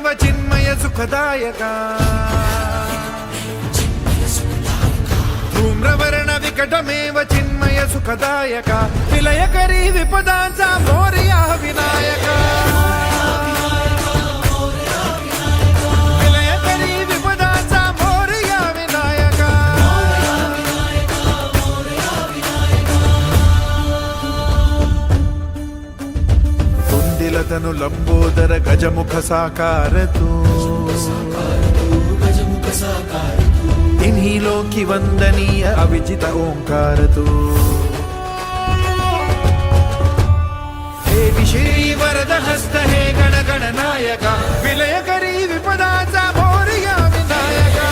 विकटमेव चिन्मय सुखदायका धूम्रवर्ण विकटमेव चिन्मय सुखदायका विलयकरी विपदांचा मोरया विनायका विलयकरी विपदांचा मोरया विनायका तुंदिल तनु लंबोदर गजमुख साकार तू तिन्ही लोकी वंदनीय अविजित ओंकार तू हे विश्री वरद हस्त हे गण गणनायका विलयकरी विपदाचा मोरया विनायका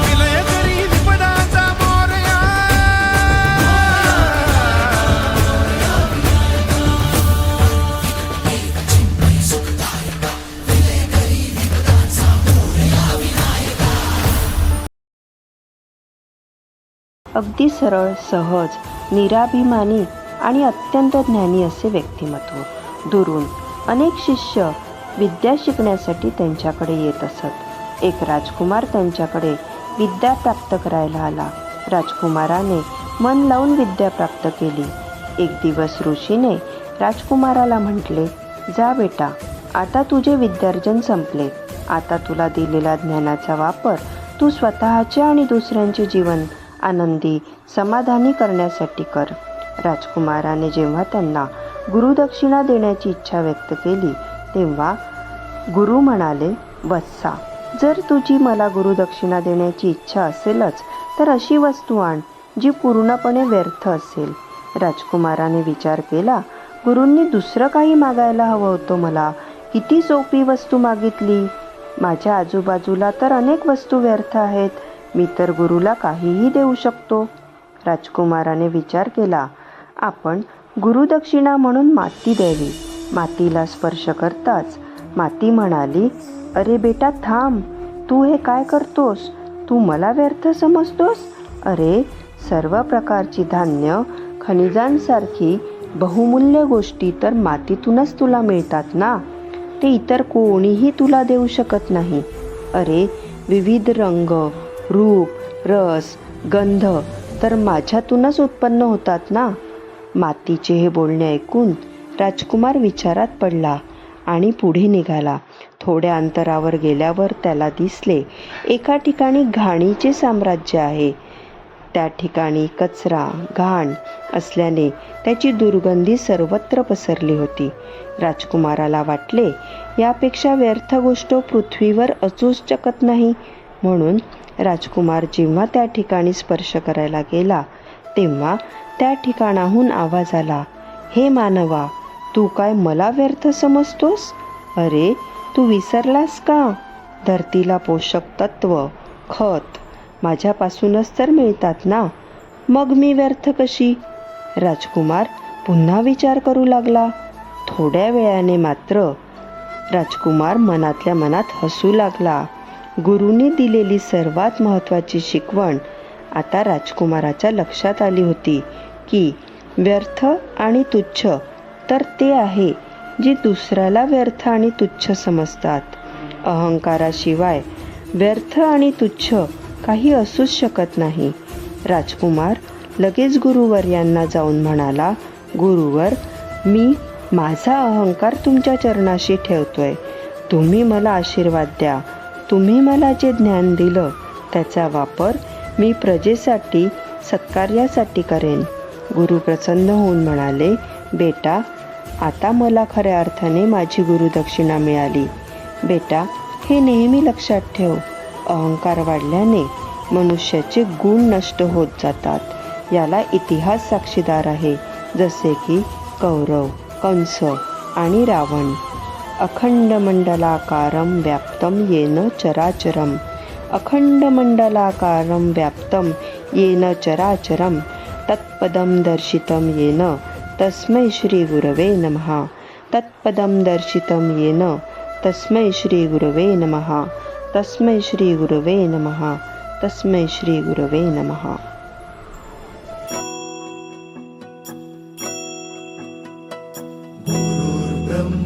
विलयकरी विपदाचा मोरया अगदी सरळ, सहज, निराभिमानी आणि अत्यंत ज्ञानी असे व्यक्तिमत्व. दुरून अनेक शिष्य विद्या शिकण्यासाठी त्यांच्याकडे येत असत. एक राजकुमार त्यांच्याकडे विद्या प्राप्त करायला आला. राजकुमाराने मन लावून विद्या प्राप्त केली. एक दिवस ऋषीने राजकुमाराला म्हटले, जा बेटा, आता तुझे विद्यार्जन संपले. आता तुला दिलेला ज्ञानाचा वापर तू स्वतःचे आणि दुसऱ्यांचे जीवन आनंदी समाधानी करण्यासाठी कर. राजकुमाराने जेव्हा त्यांना गुरुदक्षिणा देण्याची इच्छा व्यक्त केली तेव्हा गुरु म्हणाले, वत्सा, जर तुझी मला गुरुदक्षिणा देण्याची इच्छा असेलच तर अशी वस्तू आण जी पूर्णपणे व्यर्थ असेल. राजकुमाराने विचार केला, गुरूंनी दुसरं काही मागायला हवं होतं. मला किती सोपी वस्तू मागितली. माझ्या आजूबाजूला तर अनेक वस्तू व्यर्थ आहेत. मी तर गुरुला काहीही देऊ शकतो. राजकुमाराने विचार केला, आपण गुरुदक्षिणा म्हणून माती द्यावी. मातीला स्पर्श करताच माती म्हणाली, अरे बेटा थांब, तू हे काय करतोस? तू मला व्यर्थ समजतोस? अरे, सर्व प्रकारची धान्य, खनिजांसारखी बहुमूल्य गोष्टी तर मातीतूनच तुला मिळतात ना. ते इतर कोणीही तुला देऊ शकत नाही. अरे, विविध रंग, रूप, रस, गंध तर माझ्यातूनच उत्पन्न होतात ना. मातीचे हे बोलणे ऐकून राजकुमार विचारात पडला आणि पुढे निघाला. थोड्या अंतरावर गेल्यावर त्याला दिसले, एका ठिकाणी घाणीचे साम्राज्य आहे. त्या ठिकाणी कचरा, घाण असल्याने त्याची दुर्गंधी सर्वत्र पसरली होती. राजकुमाराला वाटले, यापेक्षा व्यर्थ गोष्ट पृथ्वीवर असूच शकत नाही. म्हणून राजकुमार जेव्हा त्या ठिकाणी स्पर्श करायला गेला तेव्हा त्या ठिकाणाहून आवाज आला, हे मानवा, तू काय मला व्यर्थ समजतोस? अरे, तू विसरलास का? धरतीला पोषक तत्व, खत माझ्यापासूनच तर मिळतात ना. मग मी व्यर्थ कशी? राजकुमार पुन्हा विचार करू लागला. थोड्या वेळाने मात्र राजकुमार मनातल्या मनात हसू लागला. गुरूंनी दिलेली सर्वात महत्त्वाची शिकवण आता राजकुमाराच्या लक्षात आली होती की व्यर्थ आणि तुच्छ तर ते आहे जे दुसऱ्याला व्यर्थ आणि तुच्छ समजतात. अहंकाराशिवाय व्यर्थ आणि तुच्छ काही असूच शकत नाही. राजकुमार लगेच गुरुवर्यांना जाऊन म्हणाला, गुरुवर, मी माझा अहंकार तुमच्या चरणाशी ठेवतोय. तुम्ही मला आशीर्वाद द्या. तुम्ही मला जे ज्ञान दिलं त्याचा वापर मी प्रजेसाठी, सत्कार्यासाठी करेन. गुरु प्रसन्न होऊन म्हणाले, बेटा, आता मला खऱ्या अर्थाने माझी गुरुदक्षिणा मिळाली. बेटा, हे नेहमी लक्षात ठेव, अहंकार वाढल्याने मनुष्याचे गुण नष्ट होत जातात. याला इतिहास साक्षीदार आहे, जसे की कौरव, कंस आणि रावण. अखंड मंडलाकारं व्याप्तं येन चराचरं, अखंड मंडलाकारं व्याप्तं येन चराचरं, तत्पदं दर्शितं येन तस्मै श्री गुरवे नमः. तत्पदं दर्शितं येन तस्मै श्री गुरवे नमः. तस्मै श्री गुरवे नमः. तस्मै श्री गुरवे नमः. गुरुर्ब्रह्मा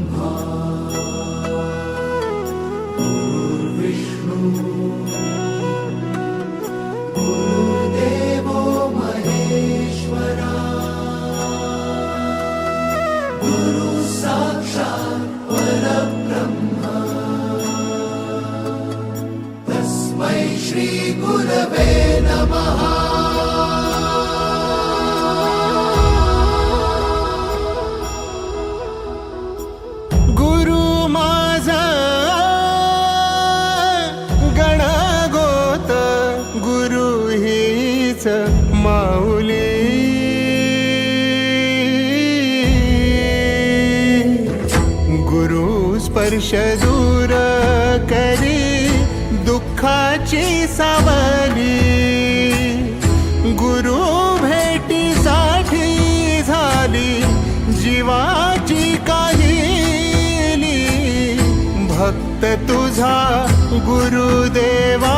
हीच माऊली. गुरु स्पर्श दूर करी दुःखाची सावली. गुरु भेटीसाठी झाली जीवाची काहिली. भक्त तुझा गुरुदेवा